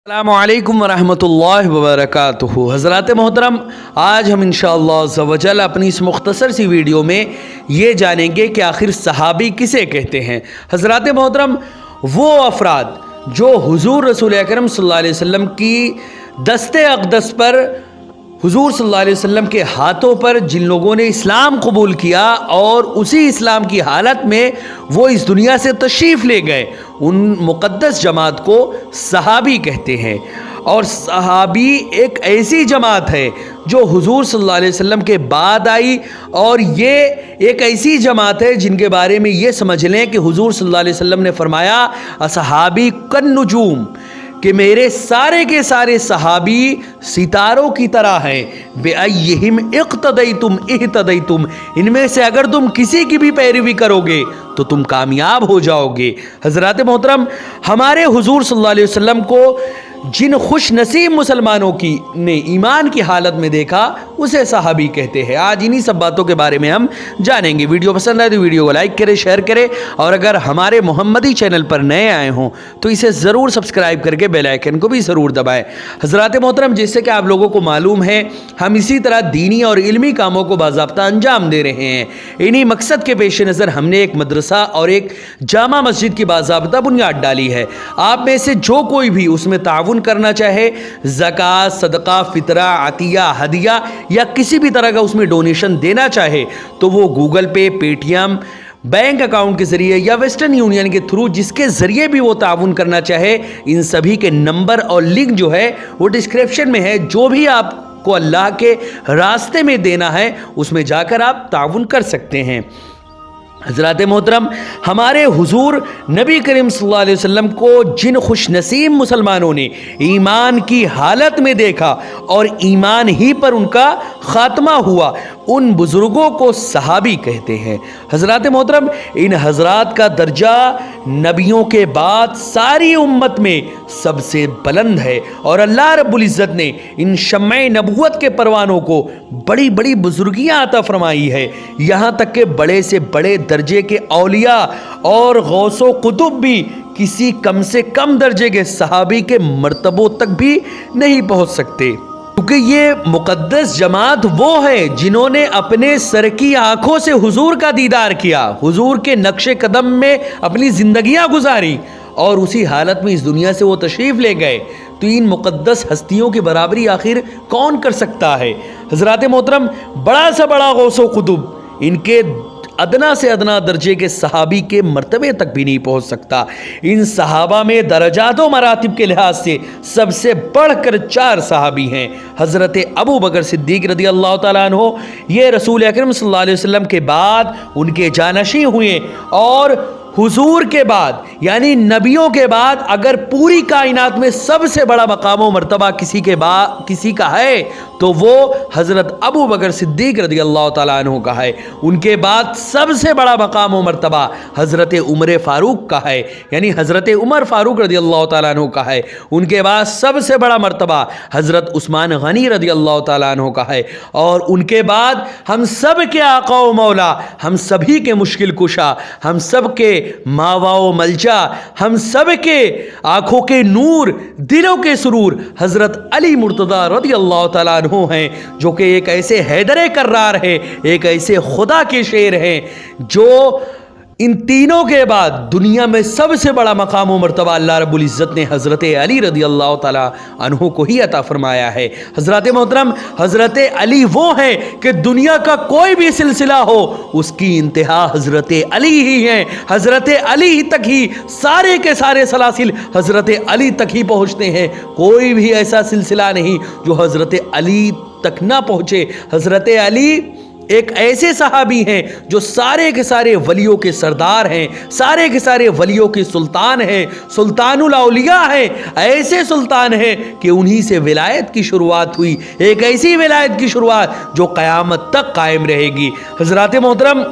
अस्सलामुअलैकुम वरहमतुल्लाहि वबरकातुहू। हज़रात मोहतरम, आज हम इंशाअल्लाह अज़्ज़ा व जल अपनी इस मुख्तसर सी वीडियो में ये जानेंगे कि आखिर सहाबी किसे कहते हैं। हज़रात मोहतरम, वो अफराद जो हुज़ूर रसूल अकरम सल्लल्लाहु अलैहि वसल्लम की दस्ते अक़दस पर हुज़ूर सल्लल्लाहु अलैहि वसल्लम के हाथों पर जिन लोगों ने इस्लाम कबूल किया और उसी इस्लाम की हालत में वो इस दुनिया से तशरीफ़ ले गए, उन मुक़द्दस जमात को सहाबी कहते हैं। और सहाबी एक ऐसी जमात है जो हुज़ूर सल्लल्लाहु अलैहि वसल्लम के बाद आई, और ये एक ऐसी जमात है जिनके बारे में ये समझ लें कि हुज़ूर सल्लल्लाहु अलैहि वसल्लम ने फरमाया, असहाबी कन नुजूम, कि मेरे सारे के सारे सहाबी सितारों की तरह हैं। बेअय्यहिम इक़्तदैतुम इह्तदैतुम, इनमें से अगर तुम किसी की भी पैरवी करोगे तो तुम कामयाब हो जाओगे। हज़रात मोहतरम, हमारे हुज़ूर सल्लल्लाहु अलैहि वसल्लम को जिन खुश नसीब मुसलमानों की ने ईमान की हालत में देखा उसे सहाबी कहते हैं। आज इन्हीं सब बातों के बारे में हम जानेंगे। वीडियो पसंद आए तो वीडियो को लाइक करें, शेयर करें, और अगर हमारे मोहम्मदी चैनल पर नए आए हों तो इसे ज़रूर सब्सक्राइब करके बेल आइकन को भी ज़रूर दबाएं। हज़रात मोहतरम, जैसे कि आप लोगों को मालूम है, हम इसी तरह दीनी और इल्मी कामों को बाज़ाब्ता अंजाम दे रहे हैं। इन्हीं मकसद के पेश नज़र हमने एक मदरसा और एक जामा मस्जिद की बाज़ाब्ता बुनियाद डाली है। आप में से जो कोई भी उसमें ताउन करना चाहे, ज़कात, सदका, फितरा, अतिया, हदिया या किसी भी तरह का उसमें डोनेशन देना चाहे, तो वो गूगल पे, पेटीएम, बैंक अकाउंट के ज़रिए या वेस्टर्न यूनियन के थ्रू जिसके ज़रिए भी वो ताउन करना चाहे, इन सभी के नंबर और लिंक जो है वो डिस्क्रिप्शन में है। जो भी आपको अल्लाह के रास्ते में देना है उसमें जाकर आप ताउन कर सकते हैं। हज़रात मोहतरम, हमारे हुज़ूर नबी करीम सल्लल्लाहु अलैहि वसल्लम को जिन खुश नसीब मुसलमानों ने ईमान की हालत में देखा और ईमान ही पर उनका ख़ात्मा हुआ, उन बुज़ुर्गों को सहाबी कहते हैं। हज़रात मोहतरम, इन हज़रात का दर्जा नबियों के बाद सारी उम्मत में सबसे बुलंद है, और अल्लाह रब्बुल इज़्ज़त ने इन शम्मे नबुव्वत के परवानों को बड़ी बड़ी बुजुर्गियाँ अता फरमाई है। यहाँ तक के बड़े से बड़े दर्जे के औलिया और गौसो कुतुब भी किसी कम से कम दर्जे के सहाबी के मर्तबों तक भी नहीं पहुँच सकते, क्योंकि ये मुक़द्दस जमात वो है जिन्होंने अपने सर की आंखों से हुजूर का दीदार किया, हुजूर के नक्शे कदम में अपनी ज़िंदगियाँ गुजारी, और उसी हालत में इस दुनिया से वो तशरीफ़ ले गए। तो इन मुक़द्दस हस्तियों की बराबरी आखिर कौन कर सकता है। हज़रात मोहतरम, बड़ा सा बड़ा गौसो कुतुब इनके अदना से अदना दर्जे के सहाबी के मर्तबे तक भी नहीं पहुंच सकता। इन सहाबा में दरजात व मरातिब के लिहाज से सबसे बढ़कर 4 सहाबी हैं। हज़रत अबू बकर सिद्दीक़ रज़ी अल्लाह ताला अन्हो, ये रसूल अकरम सल्लल्लाहु अलैहि वसल्लम के बाद उनके जानशी हुए, और हुजूर के बाद यानी नबियों के बाद अगर पूरी कायनात में सबसे बड़ा मकाम व मर्तबा किसी का है तो वो हज़रत अबू बकर सिद्दीक़ रज़ी अल्लाह ताला अन्हु का है। उनके बाद सबसे बड़ा मकाम व मर्तबा हज़रत उमर फ़ारूक का है, यानी हज़रत उमर फ़ारूक रज़ी अल्लाह ताला अन्हु का है। उनके बाद सबसे बड़ा मर्तबा हज़रत उस्मान गनी रज़ी अल्लाह ताला अन्हु का है, और उनके बाद हम सब के आका व मौला, हम सभी के मुश्किल कुशा, हम सब के मावा व मलजा, हम सब के आँखों के नूर, दिलों के सुरूर हज़रत अली मुर्तज़ा रज़ी अल्लाह ताला अन्हु हैं, जो कि एक ऐसे हैदर कर्रार है, एक ऐसे खुदा के शेर हैं जो इन तीनों के बाद दुनिया में सबसे बड़ा मकाम व मर्तबा अल्लाह रब्बुल इज़्ज़त ने हज़रत अली रज़ी अल्लाह ताला अन्हु को ही अता फरमाया है। हज़रत मोहतरम, हज़रत अली वो हैं कि दुनिया का कोई भी सिलसिला हो उसकी इंतहा हज़रत अली ही हैं। हज़रत अली तक ही सारे के सारे सलासिल हज़रत अली तक ही पहुँचते हैं। कोई भी ऐसा सिलसिला नहीं जो हज़रत अली तक ना पहुँचे। हज़रत अली एक ऐसे सहाबी हैं जो सारे के सारे वलियों के सरदार हैं, सारे के सारे वलियों के सुल्तान हैं, सुल्तानुल औलिया हैं। ऐसे सुल्तान हैं कि उन्हीं से विलायत की शुरुआत हुई, एक ऐसी विलायत की शुरुआत जो क़यामत तक कायम रहेगी। हज़रात मोहतरम,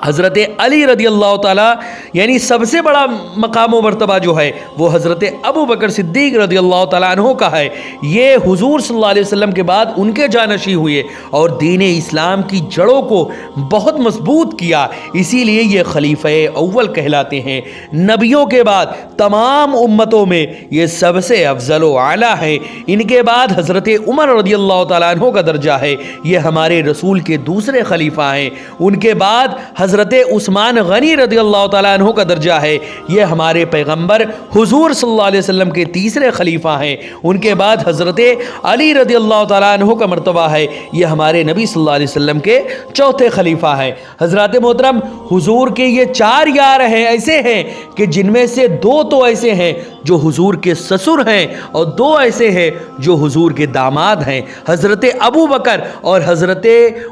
حضرت علی رضی اللہ تعالیٰ یعنی سب سے بڑا مقام و مرتبہ جو ہے وہ حضرت ابو بکر صدیق رضی اللہ تعالیٰ عنہ کا ہے۔ یہ حضور صلی اللہ علیہ وسلم کے بعد ان کے جانشین ہوئے اور دین اسلام کی جڑوں کو بہت مضبوط کیا، اسی لیے یہ خلیفہ اول کہلاتے ہیں۔ نبیوں کے بعد تمام امتوں میں یہ سب سے افضل و اعلیٰ ہے۔ ان کے بعد حضرت عمر رضی اللہ تعالیٰ عنہ کا درجہ ہے، یہ ہمارے رسول کے دوسرے خلیفہ ہیں۔ ان کے بعد حضرت عثمان غنی رضی اللہ تعالیٰ عنہ کا درجہ ہے، یہ ہمارے پیغمبر حضور صلی اللہ علیہ وسلم کے تیسرے خلیفہ ہیں۔ ان کے بعد حضرت علی رضی اللہ تعالیٰ عنہ کا مرتبہ ہے، یہ ہمارے نبی صلی اللہ علیہ وسلم کے چوتھے خلیفہ ہیں۔ حضرات محترم، حضور کے یہ 4 یار ہیں ایسے ہیں کہ جن میں سے 2 تو ایسے ہیں جو حضور کے سسر ہیں اور 2 ایسے ہیں جو حضور کے داماد ہیں۔ حضرت ابو بکر اور حضرت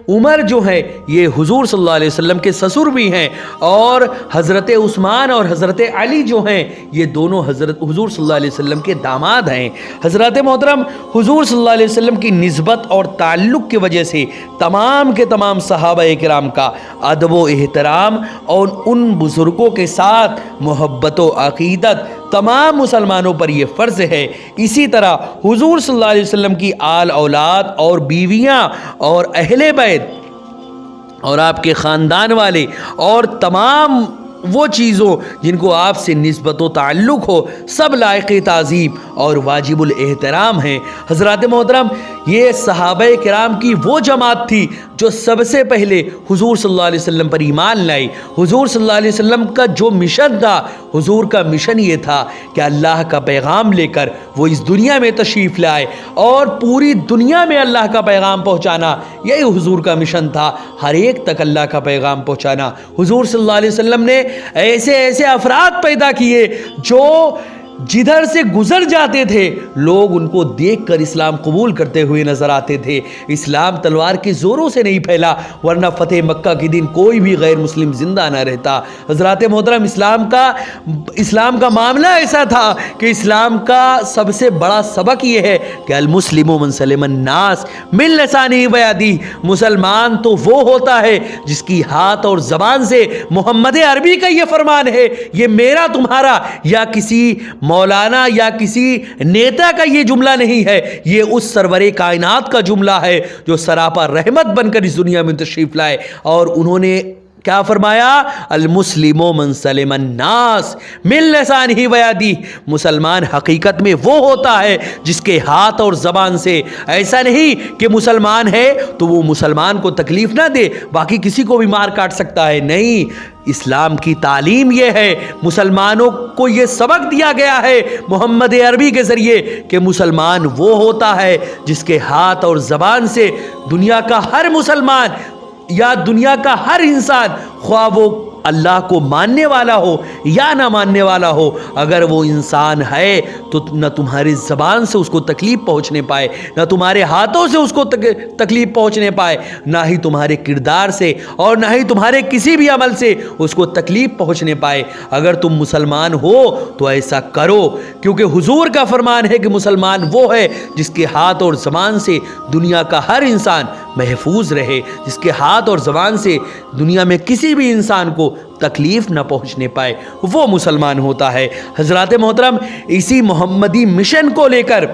عمر جو ہیں یہ حضور صلی اللہ علیہ وسلم کے سسر بھی ہیں، اور حضرت عثمان اور حضرت علی جو ہیں یہ دونوں حضور صلی اللہ علیہ وسلم کے داماد ہیں۔ حضرات محترم، حضور صلی اللہ علیہ وسلم کی نسبت اور تعلق کی وجہ سے تمام کے تمام صحابہ کرام کا ادب و احترام اور ان بزرگوں کے ساتھ محبت و عقیدت تمام مسلمانوں پر یہ فرض ہے۔ اسی طرح حضور صلی اللہ علیہ وسلم کی آل اولاد اور بیویاں اور اہل بیت اور آپ کے خاندان والے اور تمام وہ چیزوں جن کو آپ سے نسبت و تعلق ہو سب لائق تعظیم اور واجب الاحترام ہیں۔ حضرات محترم، یہ صحابہ کرام کی وہ جماعت تھی جو سب سے پہلے حضور صلی اللہ علیہ وسلم پر ایمان لائی۔ حضور صلی اللہ علیہ وسلم کا جو مشن تھا، حضور کا مشن یہ تھا کہ اللہ کا پیغام لے کر وہ اس دنیا میں تشریف لائے اور پوری دنیا میں اللہ کا پیغام پہنچانا، یہی حضور کا مشن تھا، ہر ایک تک اللہ کا پیغام پہنچانا۔ حضور صلی اللہ علیہ وسلم نے ایسے ایسے افراد پیدا کیے جو جدھر سے گزر جاتے تھے لوگ ان کو دیکھ کر اسلام قبول کرتے ہوئے نظر آتے تھے۔ اسلام تلوار کے زوروں سے نہیں پھیلا، ورنہ فتح مکہ کے دن کوئی بھی غیر مسلم زندہ نہ رہتا۔ حضرات محترم، اسلام کا معاملہ ایسا تھا کہ اسلام کا سب سے بڑا سبق یہ ہے کہ المسلم من سلم الناس من لسانہ و یدہ، مسلمان تو وہ ہوتا ہے جس کی ہاتھ اور زبان سے محمد عربی کا یہ فرمان ہے، یہ میرا تمہارا یا کسی مولانا یا کسی نیتا کا یہ جملہ نہیں ہے، یہ اس سرور کائنات کا جملہ ہے جو سراپا رحمت بن کر اس دنیا میں تشریف لائے، اور انہوں نے کیا فرمایا؟ المسلم من سلم الناس من لسانہ و یدہ، مسلمان حقیقت میں وہ ہوتا ہے جس کے ہاتھ اور زبان سے، ایسا نہیں کہ مسلمان ہے تو وہ مسلمان کو تکلیف نہ دے، باقی کسی کو بھی مار کاٹ سکتا ہے، نہیں۔ اسلام کی تعلیم یہ ہے، مسلمانوں کو یہ سبق دیا گیا ہے محمد عربی کے ذریعے کہ مسلمان وہ ہوتا ہے جس کے ہاتھ اور زبان سے دنیا کا ہر مسلمان یا دنیا کا ہر انسان، خواہ وہ اللہ کو ماننے والا ہو یا نہ ماننے والا ہو، اگر وہ انسان ہے تو نہ تمہاری زبان سے اس کو تکلیف پہنچنے پائے، نہ تمہارے ہاتھوں سے اس کو تکلیف پہنچنے پائے، نہ ہی تمہارے کردار سے اور نہ ہی تمہارے کسی بھی عمل سے اس کو تکلیف پہنچنے پائے۔ اگر تم مسلمان ہو تو ایسا کرو، کیونکہ حضور کا فرمان ہے کہ مسلمان وہ ہے جس کے ہاتھ اور زبان سے دنیا کا ہر انسان محفوظ رہے، جس کے ہاتھ اور زبان سے دنیا میں کسی بھی انسان کو تکلیف نہ پہنچنے پائے، وہ مسلمان ہوتا ہے۔ حضرات محترم، اسی محمدی مشن کو لے کر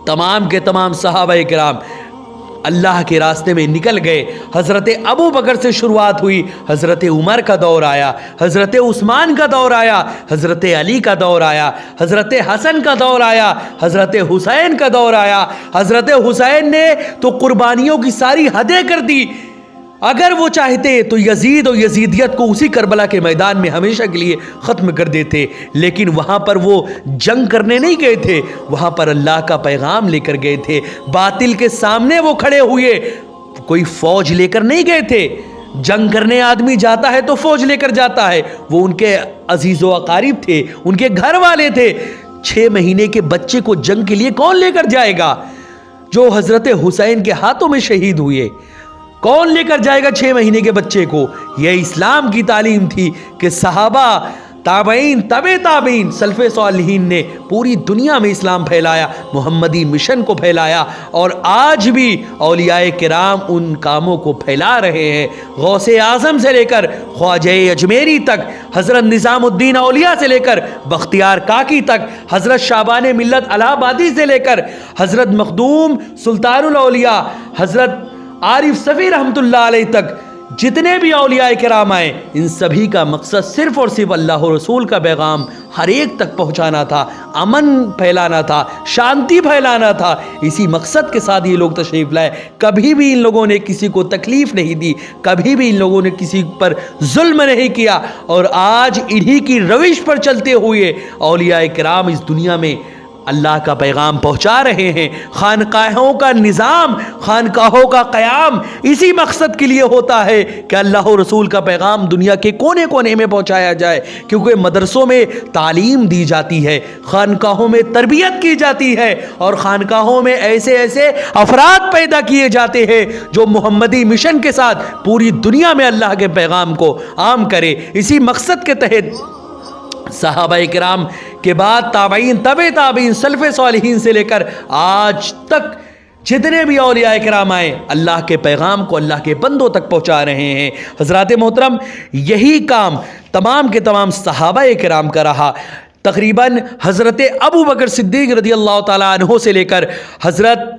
تمام کے تمام صحابہ کرام اللہ کے راستے میں نکل گئے۔ حضرت ابو بکر سے شروعات ہوئی، حضرت عمر کا دور آیا، حضرت عثمان کا دور آیا، حضرت علی کا دور آیا، حضرت حسن کا دور آیا، حضرت حسین کا دور آیا۔ حضرت حسین نے تو قربانیوں کی ساری حدیں کر دی، اگر وہ چاہتے تو یزید اور یزیدیت کو اسی کربلا کے میدان میں ہمیشہ کے لیے ختم کر دیتے، لیکن وہاں پر وہ جنگ کرنے نہیں گئے تھے، وہاں پر اللہ کا پیغام لے کر گئے تھے۔ باطل کے سامنے وہ کھڑے ہوئے، کوئی فوج لے کر نہیں گئے تھے۔ جنگ کرنے آدمی جاتا ہے تو فوج لے کر جاتا ہے، وہ ان کے عزیز و اقارب تھے، ان کے گھر والے تھے۔ 6 مہینے کے بچے کو جنگ کے لیے کون لے کر جائے گا؟ جو حضرت حسین کے ہاتھوں میں شہید ہوئے، کون لے کر جائے گا 6 مہینے کے بچے کو؟ یہ اسلام کی تعلیم تھی کہ صحابہ ताबईन तबे ताबईन सल्फ़े सालिहीन ने पूरी दुनिया में इस्लाम फैलाया, मोहम्मदी मिशन को फैलाया और आज भी औलियाए किराम उन कामों को फैला रहे हैं। गौसे आज़म से लेकर ख्वाजा अजमेरी तक, हज़रत निज़ामुद्दीन औलिया से लेकर बख्तियार काकी तक, हज़रत शाबान मिल्लत इलाहाबादी से लेकर हज़रत मखदूम सुल्तानुल औलिया हज़रत आरिफ सफ़ी रहमतुल्लाह अलैह तक जितने भी औलियाए किराम आए, इन सभी का मकसद सिर्फ़ और सिर्फ अल्लाह और रसूल का पैगाम हर एक तक पहुँचाना था, अमन फैलाना था, शांति फैलाना था। इसी मकसद के साथ ये लोग तशरीफ़ लाए। कभी भी इन लोगों ने किसी को तकलीफ़ नहीं दी, कभी भी इन लोगों ने किसी पर जुल्म नहीं किया और आज इन्हीं की रविश पर चलते हुए औलियाए किराम इस दुनिया में अल्लाह का पैगाम पहुँचा रहे हैं। खानकाहों का निज़ाम, खानकाहों का क़याम इसी मकसद के लिए होता है कि अल्लाह और रसूल का पैगाम दुनिया के कोने कोने में पहुँचाया जाए, क्योंकि मदरसों में तालीम दी जाती है, खानकाहों में तरबियत की जाती है और खानकाहों में ऐसे ऐसे अफराद पैदा किए जाते हैं जो मोहम्मदी मिशन के साथ पूरी दुनिया में अल्लाह के पैगाम को आम करे। इसी मकसद के तहत सहाबाए किराम के बाद ताबईन तबे ताबईन सल्फ़े सालिहीन से लेकर आज तक जितने भी औलियाए किराम आए, अल्लाह के पैगाम को अल्लाह के बंदों तक पहुँचा रहे हैं। हज़रात मोहतरम, यही काम तमाम के तमाम सहाबाए किराम का रहा। तकरीबन हज़रत अबू बकर सिद्दीक़ रज़ी अल्लाह ताला अन्हो से लेकर हज़रत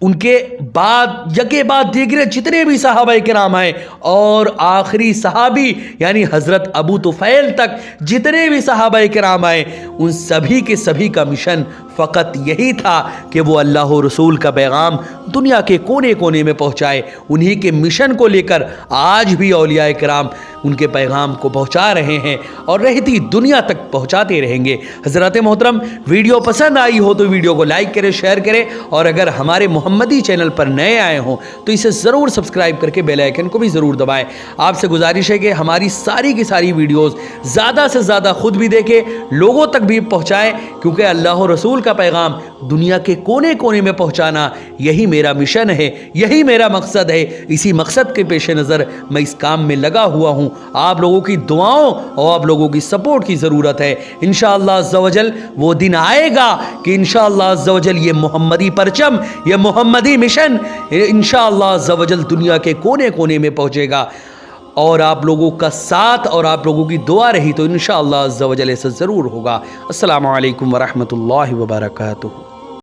उनके बाद यके बाद दीगरे जितने भी सहाबाए किराम आए और आखिरी सहाबी यानी हज़रत अबू तुफ़ैल तक जितने भी सहाबाए किराम आए, उन सभी के सभी का मिशन फ़कत यही था कि वो अल्लाह और रसूल का पैगाम दुनिया के कोने कोने में पहुँचाए। उन्हीं के मिशन को लेकर आज भी औलियाए किराम उनके पैगाम को पहुँचा रहे हैं और रहती दुनिया तक पहुँचाते रहेंगे। हज़रत मोहतरम, वीडियो पसंद आई हो तो वीडियो को लाइक करें, शेयर करें और अगर हमारे मोहम्मदी चैनल पर नए आए हों तो इसे ज़रूर सब्सक्राइब करके बेल आइकन को भी ज़रूर दबाएं। आपसे गुजारिश है कि हमारी सारी की सारी वीडियोज़ ज़्यादा से ज़्यादा ख़ुद भी देखें, लोगों तक भी पहुँचाएँ, क्योंकि अल्लाह और रसूल का पैगाम दुनिया के कोने कोने में पहुँचाना यही मेरा मिशन है, यही मेरा मकसद है। इसी मकसद के पेश नज़र मैं इस काम में लगा हुआ हूँ। आप लोगों की दुआओं और आप लोगों की सपोर्ट की ज़रूरत है। इंशाअल्लाह अज़्ज़ा वजल वो दिन आएगा कि इंशाअल्लाह अज़्ज़ा वजल ये मोहम्मदी परचम, ये मोहम्मदी मिशन इंशाअल्लाह अज़्ज़ा वजल दुनिया के कोने कोने में पहुँचेगा और आप लोगों का साथ और आप लोगों की दुआ रही तो इंशाअल्लाह अज़्ज़ा वजल ऐसा ज़रूर होगा। अस्सलामु अलैकुम वरहमतुल्लाहि वबरकातुहू।